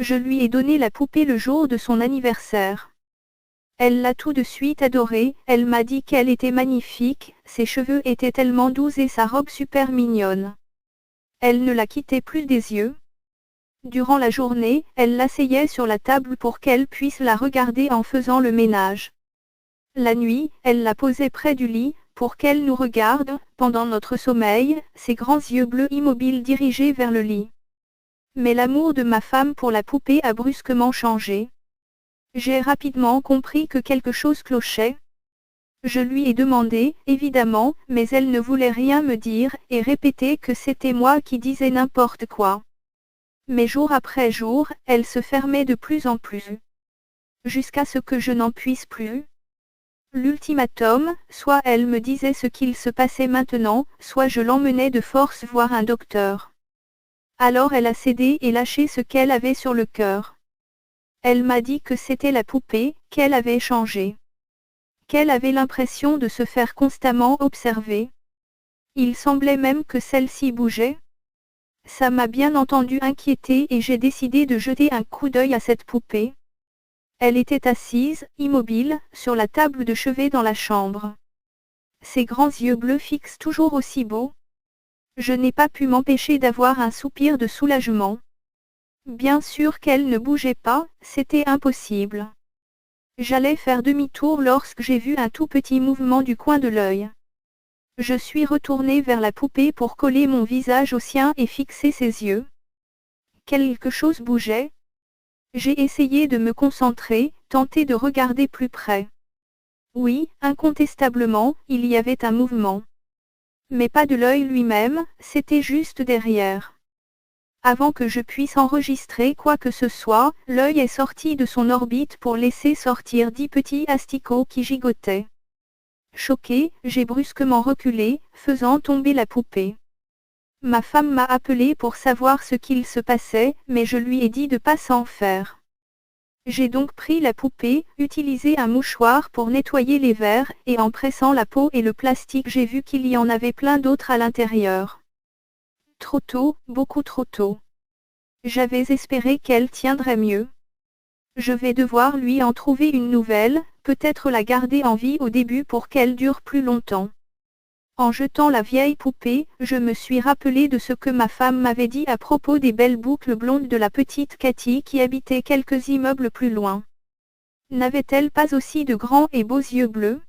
Je lui ai donné la poupée le jour de son anniversaire. Elle l'a tout de suite adorée, elle m'a dit qu'elle était magnifique, ses cheveux étaient tellement doux et sa robe super mignonne. Elle ne la quittait plus des yeux. Durant la journée, elle l'asseyait sur la table pour qu'elle puisse la regarder en faisant le ménage. La nuit, elle la posait près du lit, pour qu'elle nous regarde, pendant notre sommeil, ses grands yeux bleus immobiles dirigés vers le lit. Mais l'amour de ma femme pour la poupée a brusquement changé. J'ai rapidement compris que quelque chose clochait. Je lui ai demandé, évidemment, mais elle ne voulait rien me dire, et répétait que c'était moi qui disais n'importe quoi. Mais jour après jour, elle se fermait de plus en plus. Jusqu'à ce que je n'en puisse plus. L'ultimatum, soit elle me disait ce qu'il se passait maintenant, soit je l'emmenais de force voir un docteur. Alors elle a cédé et lâché ce qu'elle avait sur le cœur. Elle m'a dit que c'était la poupée, qu'elle avait changé. Qu'elle avait l'impression de se faire constamment observer. Il semblait même que celle-ci bougeait. Ça m'a bien entendu inquiéter et j'ai décidé de jeter un coup d'œil à cette poupée. Elle était assise, immobile, sur la table de chevet dans la chambre. Ses grands yeux bleus fixes toujours aussi beaux. Je n'ai pas pu m'empêcher d'avoir un soupir de soulagement. Bien sûr qu'elle ne bougeait pas, c'était impossible. J'allais faire demi-tour lorsque j'ai vu un tout petit mouvement du coin de l'œil. Je suis retournée vers la poupée pour coller mon visage au sien et fixer ses yeux. Quelque chose bougeait. J'ai essayé de me concentrer, tenter de regarder plus près. Oui, incontestablement, il y avait un mouvement. Mais pas de l'œil lui-même, c'était juste derrière. Avant que je puisse enregistrer quoi que ce soit, l'œil est sorti de son orbite pour laisser sortir 10 petits asticots qui gigotaient. Choquée, j'ai brusquement reculé, faisant tomber la poupée. Ma femme m'a appelé pour savoir ce qu'il se passait, mais je lui ai dit de pas s'en faire. J'ai donc pris la poupée, utilisé un mouchoir pour nettoyer les verres, et en pressant la peau et le plastique j'ai vu qu'il y en avait plein d'autres à l'intérieur. Trop tôt, beaucoup trop tôt. J'avais espéré qu'elle tiendrait mieux. Je vais devoir lui en trouver une nouvelle, peut-être la garder en vie au début pour qu'elle dure plus longtemps. En jetant la vieille poupée, je me suis rappelé de ce que ma femme m'avait dit à propos des belles boucles blondes de la petite Cathy qui habitait quelques immeubles plus loin. N'avait-elle pas aussi de grands et beaux yeux bleus ?